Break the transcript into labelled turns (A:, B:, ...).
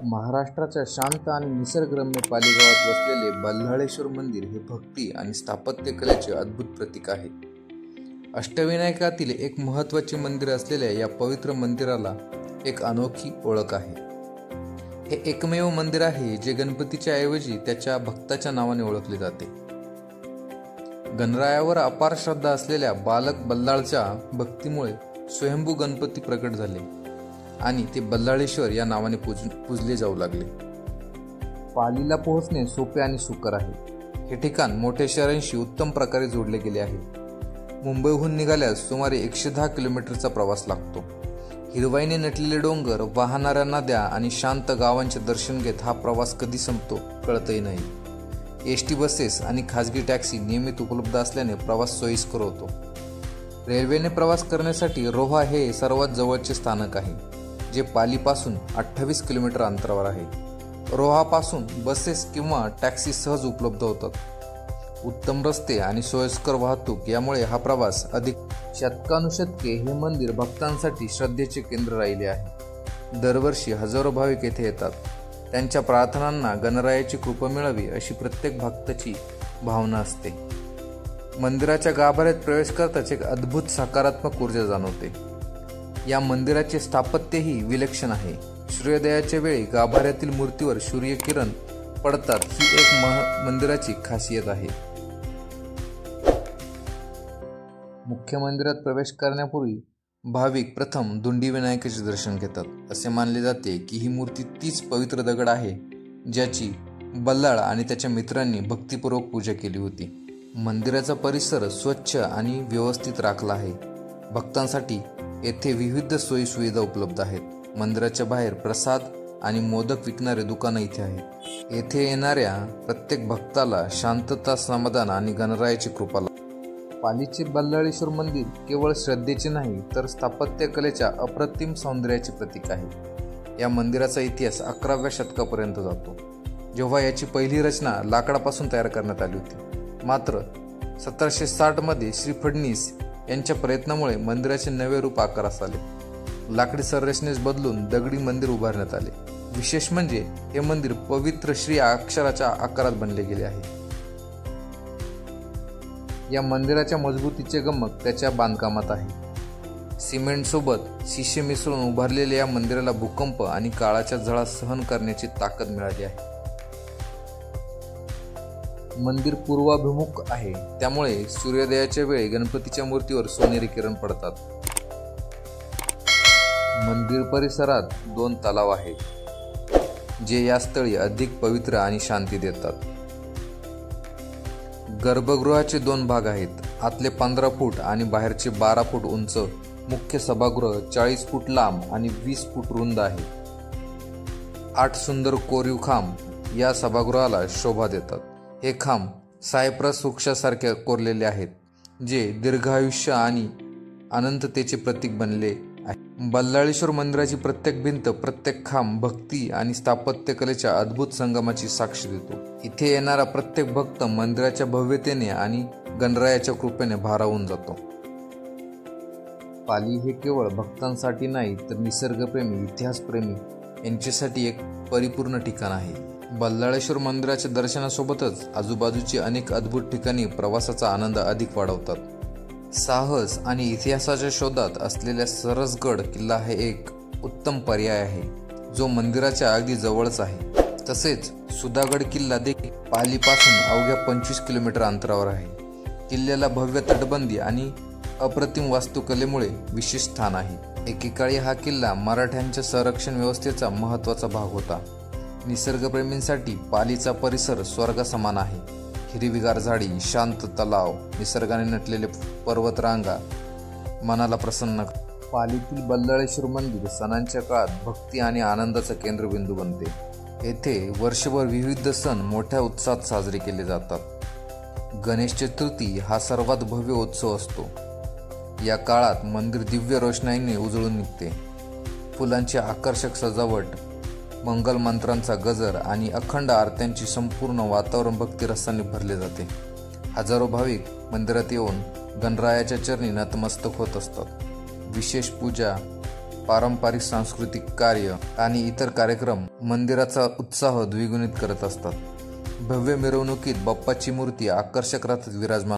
A: महाराष्ट्राच्या शांत आणि निसर्गरम्य पालीगावात वसलेले बल्हाळेश्वर मंदिर हे भक्ती आणि स्थापत्यकलेचे अद्भुत प्रतीक आहे. अष्टविनायकातील एक महत्त्वाचे मंदिर असलेल्या या पवित्र मंदिराला एक अनोखी ओळख आहे. हे एकमेव मंदिर आहे जे गणपतीच्या ऐवजी त्याच्या भक्ताच्या नावाने ओळखले जाते. गणरायावर अपार श्रद्धा असलेल्या बालक बल्लाळच्या भक्तीमुळे स्वयंभू गणपती प्रकट झाले आणि ते बल्हाळेश्वर या नावाने पूजले जाऊ लागले. पालीला पोहोचणे सोपे आणि सुकर आहे. हे ठिकाण मोठ्या शहरांशी उत्तम प्रकारे जोडले गेले आहे. मुंबईहून निघाल्यास सुमारे 110 किलोमीटरचा प्रवास लागतो. हिरवाईने नटलेले डोंगर, वाहणाऱ्या नद्या आणि शांत गावांचे दर्शन घेत हा प्रवास कधी संपतो कळतही नाही. एसटी बसेस आणि खाजगी टॅक्सी नियमित उपलब्ध असल्याने प्रवास सोयीस्कर होतो. रेल्वेने प्रवास करण्यासाठी रोहा हे सर्वात जवळचे स्थानक आहे, जे पालीपासून 28 किलोमीटर अंतरावर आहे. रोहापासून बसेस किंवा टॅक्सी सहज उपलब्ध होतात. उत्तम रस्ते आणि सोयीस्कर वाहतूक यामुळे हा प्रवास अधिक. शतकानुशतके हे मंदिर भक्तांसाठी श्रद्धेचे केंद्र राहिले आहे. दरवर्षी हजारो भाविक येथे येतात. त्यांच्या प्रार्थनांना गणरायाची कृपा मिळावी अशी प्रत्येक भक्ताची भावना असते. मंदिराच्या गाभाऱ्यात प्रवेश करताच एक अद्भुत सकारात्मक ऊर्जा जाणवते. या मंदिराचे स्थापत्यही विलक्षण आहे. सूर्योदयाच्या वेळी गाभाऱ्यातील मूर्तीवर सूर्यकिरण पडतात ही एक मंदिराची खासियत आहे. मुख्य मंदिरात प्रवेश करण्यापूर्वी भाविक प्रथम दुंडी विनायकाचे दर्शन घेतात. असे मानले जाते की ही मूर्ती तीच पवित्र दगड आहे ज्याची बल्लाळ आणि त्याच्या मित्रांनी भक्तिपूर्वक पूजा केली होती. मंदिराचा परिसर स्वच्छ आणि व्यवस्थित राखला आहे. भक्तांसाठी येथे विविध सोयी सुविधा उपलब्ध आहेत. मंदिराच्या बाहेर प्रसाद आणि मोदक विकणारे दुकानं इथे आहेत. येथे येणाऱ्या प्रत्येक भक्ताला शांतता, समाधान आणि गणरायाची कृपा. पालीचे बल्हाळेश्वर मंदिर केवळ श्रद्धेचे नाही तर स्थापत्यकलेच्या अप्रतिम सौंदर्याचे प्रतीक आहे. या मंदिराचा इतिहास 11व्या शतकापर्यंत जातो, जेव्हा याची पहिली रचना लाकडापासून तयार करण्यात आली होती. मात्र 1760 मध्ये श्री फडणीस यांच्या प्रयत्नामुळे मंदिराचे नवे रूप आकारास आले. लाकडी संरचनेस बदलून दगडी मंदिर उभारण्यात आले. विशेष म्हणजे हे मंदिर पवित्र श्री अक्षराच्या आकारात बनले गेले आहे. या मंदिराच्या मजबूतीचे गमक त्याच्या बांधकामात आहे. सिमेंटसोबत शिशे मिसळून उभारलेल्या या मंदिराला भूकंप आणि काळाच्या झळा सहन करण्याची ताकद मिळाली आहे. मंदिर पूर्वाभिमुख आहे, त्यामुळे सूर्योदयाच्या वेळी गणपतीच्या मूर्तीवर सोनेरी किरण पडतात. मंदिर परिसरात 2 तलाव आहेत, जे या स्थळी अधिक पवित्र आणि शांती देतात. गर्भगृहाचे 2 भाग आहेत. आतले 15 फूट आणि बाहेरचे 12 फूट उंच मुख्य सभागृह 40 फूट लांब आणि 20 फूट रुंद आहे. 8 सुंदर कोरीव खांब या सभागृहाला शोभा देतात. हे खांब सायप्रस वृक्षासारखे कोरलेले आहेत, जे दीर्घायुष्य आणि अनंततेचे प्रतीक बनले आहे. बल्हाळेश्वर मंदिराची प्रत्येक भिंत, प्रत्येक खांब भक्ती आणि स्थापत्यकलेच्या अद्भुत संगमाची साक्ष देतो. इथे येणारा प्रत्येक भक्त मंदिराच्या भव्यतेने आणि गणरायाच्या कृपेने भारावून जातो. पाली हे केवळ भक्तांसाठी नाही तर निसर्गप्रेमी, इतिहासप्रेमी यांच्यासाठी एक परिपूर्ण ठिकाण आहे. बल्हाळेश्वर मंदिराच्या दर्शनासोबतच आजूबाजूची अनेक अद्भुत ठिकाणी प्रवासाचा आनंद अधिक वाढवतात. साहस आणि इतिहासाच्या शोधात असलेल्या सरसगड किल्ला हे एक उत्तम पर्याय आहे, जो मंदिराच्या अगदी जवळच आहे. तसेच सुधागड किल्ला देखील पालीपासून अवघ्या 25 किलोमीटर अंतरावर आहे. किल्ल्याला भव्य तटबंदी आणि अप्रतिम वास्तुकलेमुळे विशेष स्थान आहे. एकेकाळी हा किल्ला मराठ्यांच्या संरक्षण व्यवस्थेचा महत्त्वाचा भाग होता. निसर्गप्रेमींसाठी पालीचा परिसर स्वर्गासमान आहे. हिरवीगार झाडी, शांत तलाव, निसर्गाने नटलेले पर्वतरांगा मनाला प्रसन्न. पालीतील बल्हाळेश्वर मंदिर सणांच्या काळात भक्ती आणि आनंदाचा केंद्रबिंदू बनते. येथे वर्षभर विविध सण मोठ्या उत्साहात साजरे केले जातात. गणेश चतुर्थी हा सर्वात भव्य उत्सव असतो. या काळात मंदिर दिव्य रोषणाईने उजळून निघते. फुलांची आकर्षक सजावट, मंगल मंत्रांचा गजर आणि अखंड आरत्यांची संपूर्ण वातावरण भक्तिरसाने भरले जाते. हजारो भाविक मंदिरात येऊन गणरायाच्या चरणी नतमस्तक होत असतात. विशेष पूजा, पारंपरिक सांस्कृतिक कार्य आणि इतर कार्यक्रम मंदिराचा उत्साह द्विगुणित करत असतात. भव्य मिरवणुकीत बाप्पाची मूर्ती आकर्षक रथात विराजमान